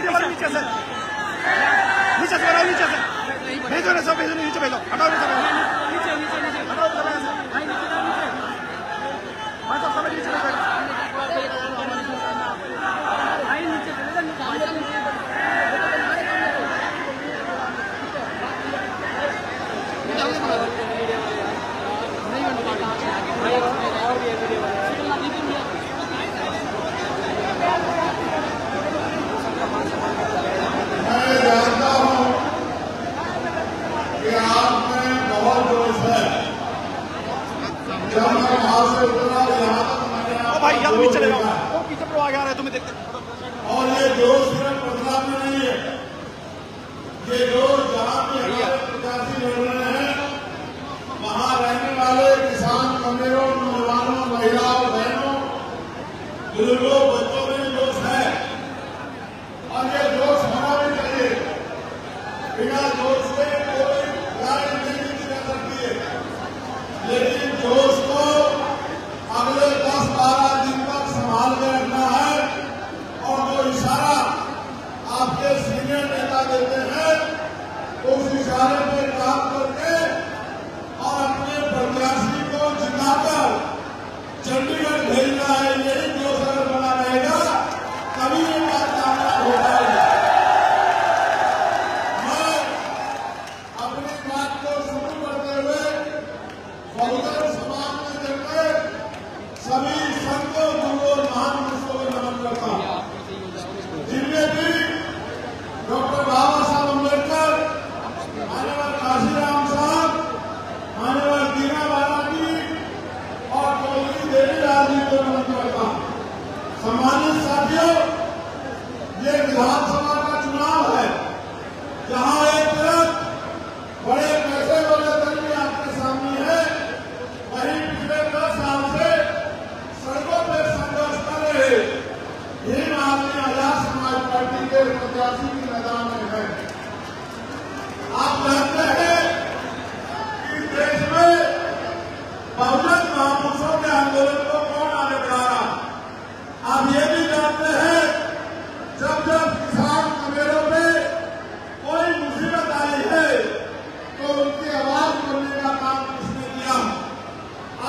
Media वाले नीचे से बनाओ, नीचे से भेजो ना, सब भेजो, नीचे भेजो, हटाओ नीचे, नीचे नीचे नीचे हटाओ, सब नीचे भेजो। भाई यहाँ पीछे चले जाओ, वो पीछे पर आगे आ रहे हैं, तुम्हें देखते। और ये जोश सिर्फ पटना में नहीं है, ये जोश जहाँ पे हमारे प्रत्याशी लड़ रहे हैं वहाँ रहने वाले किसान कमेरों, नौजवानों, महिलाओं, बहनों, बुजुर्गों, बच्चों में जोश है। और ये जोश होना भी चाहिए। बिना जोश के कोई राजनीति नहीं कर सकती है, लेकिन जोश को अगले 10-12 दिन तक संभाल के रखना है। और जो इशारा आपके सीनियर नेता देते हैं उस इशारे पे काम करके और अपने प्रत्याशी को जिताकर चंडीगढ़ भेजना है। यही जोश अगर बना रहेगा तभी ये बात कामयाब हो पाएगी। मैं अपनी बात को शुरू करते हुए बहुजन समाज में जगते सभी संतों, गुरुओं, महान पुरुषों को नमन करता हूं, जिनमें भी डॉक्टर बाबा साहब अम्बेडकर, माननीय काशीराम साहब, माननीय दीना बालाजी और चौधरी देवीलाल जी को नमन करता हूं। सम्मानित साथियों, ये विधानसभा का चुनाव है जहां एक तरफ बड़े पैसे वाले कर्मी आपके सामने है, वहीं पिछले 10 साल से सड़कों पर संघर्ष कर रहे भीम आदमी आजाद समाज पार्टी के प्रत्याशी के मैदान में है। आप जानते हैं कि देश में बहुजन महापुरुषों के आंदोलन को कौन आगे बढ़ा रहा। आप ये भी जानते हैं जब जब किसान कमेरों पे कोई मुसीबत आई है तो उनकी आवाज बनने का काम किसने किया।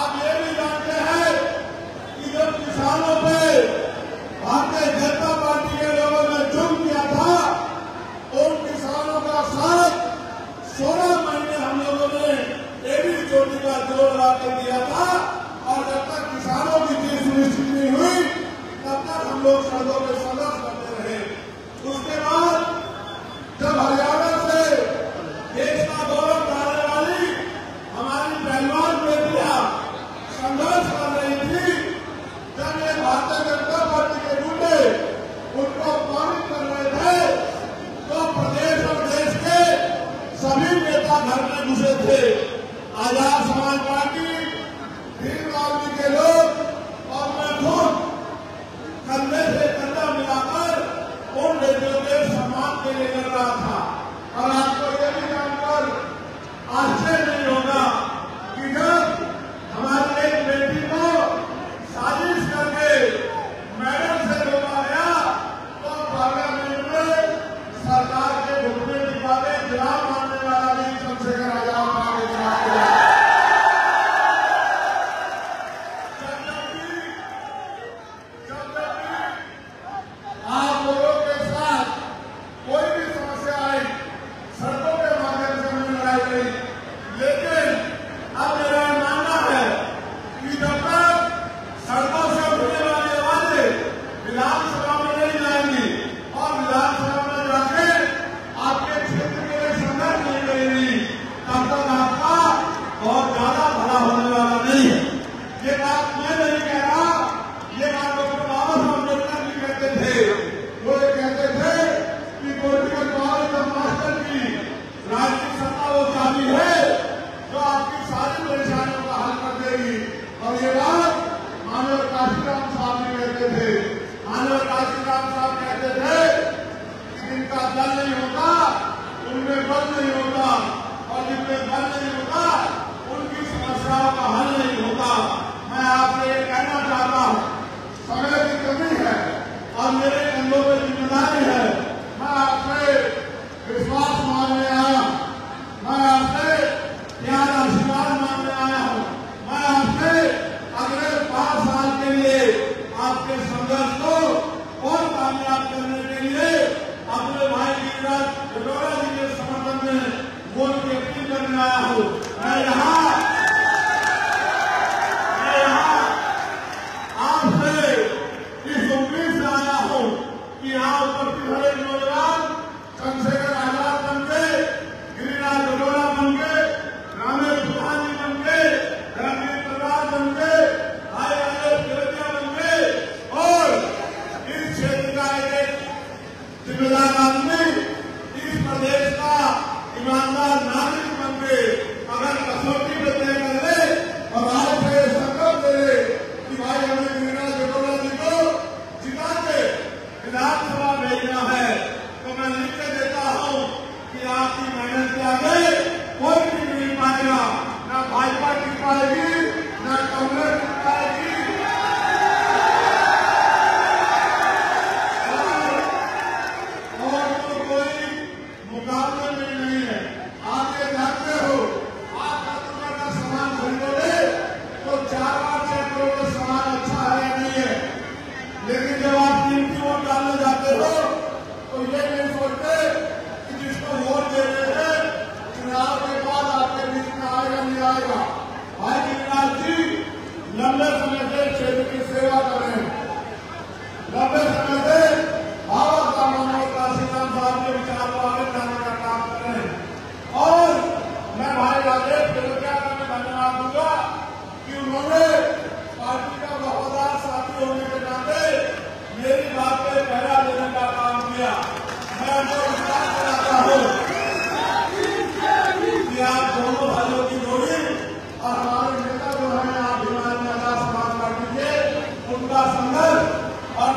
आप ये भी जानते हैं कि जब किसानों पे भारतीय जनता पार्टी के लोगों ने जुल्म किया था उन किसानों का साथ 16 महीने हम लोगों ने एडी चोटी का जोर लगा के दिया था। और जब तक किसानों की चीज सुनिश्चित नहीं हुई तब तक हम लोग सड़कों में संघर्ष करते रहे। उसके बाद जब हरियाणा से देश का गौरव बढ़ाने वाली हमारी पहलवान बेटियां संघर्ष कर रही थी, जब ये भारतीय जनता पार्टी के गुंडे उनको अपमानित कर रहे थे तो प्रदेश और देश के सभी नेता घर में घुसे थे। आजाद समाज पार्टी, भीम आदमी के लोग और मैं खुद कंधे से कंधा मिलाकर उन नेताओं के सम्मान के लिए लड़ रहा था। और आपको ये भी जानकर आश्चर्य नहीं होगा कि जब हमारी एक बेटी को साजिश करके मैडम से रोका गया तो पार्लियामेंट में सरकार के घुटने निकाले जवाब मानने वाला भी चंद्रशेखर आजाद आगे जवाब दिया। जब भी आप लोगों के साथ कोई भी समस्या आई सड़कों के माध्यम से हमने लड़ाई करी, लेकिन अब मेरा मानना है कि जब तक सड़कों से उठने वाली आवाजें विधानसभा में नहीं जाएंगी और विधानसभा में जाके आपके क्षेत्र के लिए संघर्ष नहीं करेंगी तब तक आपका बहुत ज्यादा भला होने वाला नहीं है। ये बात मैं नहीं कह रहा, ये बात डॉक्टर बाबा साहब अम्बेडकर भी कहते थे। वो ये कहते थे कि पॉलिटिकल पावर जब मास्टर की राजनीतिक सत्ता वो चाबी है जो आपकी सारी परेशानियों का हल कर देगी। और ये बात माननीय काशीराम साहब भी कहते थे। माननीय काशीराम साहब कहते थे कि जिनका दल नहीं होता उनमें बल नहीं होता और जिनमें बल नहीं होता उनकी समस्याओं का हल नहीं होता। मैं आपसे ये कहना चाहता हूँ, समय की कमी है और मेरे कंधों पर जिम्मेदारी है मैं आपसे विश्वास मांगने आया, मैं आपसे प्यार आशीर्वाद मांगने आया हूँ। मैं आपसे अगले 5 साल के लिए आपके संघर्ष को और कामयाब करने के लिए अपने भाई गिरिराज जटोरा जी के समर्थन में वोट की अपील करने आया हूँ। मैं यहाँ आपसे इस उम्मीद से आया हूँ कि यहाँ उपस्थित हरे नौजवान चंद्रशेखर आजाद बन के, गिरिराज जटोरा बन के, रामेश प्रधान जी बन के, रणवीर प्रसाद बन के, भाई आलोक तिलकिया बन के और इस क्षेत्र का एक जिम्मेदार आदमी, इस प्रदेश का ईमानदार नागरिक बन के अगर कसौटी में तय कर ले और आज से संकल्प ले कि भाई हमें गिरिराज जटोरा जी को जिता के विधानसभा भेजना है, तो मैं लिख के देता हूँ कि आपकी मेहनत के आगे कोई भी नहीं पाएगा। न भाजपा टिक पाएगी, न कांग्रेस टिक पाएगी। और तो कोई मुकाबले में नहीं है। आप ये जानते हो, आप का सामान खरीदोगे तो 4 बार चेक करोगे सामान अच्छा है या नहीं है। लेकिन जब आप कीमती वोट डालने जाते हो तो ये नहीं सोचते कि जिसको वोट दे रहे हैं चुनाव के बाद आपके बीच में आएगा नहीं आएगा। भाई गिरिराज जी लंबे समय से क्षेत्र की सेवा कर रहे हैं, लंबे समय से भारत का मानवता श्रीराम साहब के विचार को आगे लाने का काम कर रहे हैं। और मैं भाई राजेश तिलकिया का मैं धन्यवाद दूंगा कि उन्होंने पार्टी का वफादार साथी होने के नाते मेरी बात पे पहरा देने का काम किया। मैं उनको विश्वास कराता हूँ कि आप दोनों भाइयों की जोड़ी और हमारे नेता जो है आप हिमालय आजाद समाज पार्टी के, उनका संघर्ष और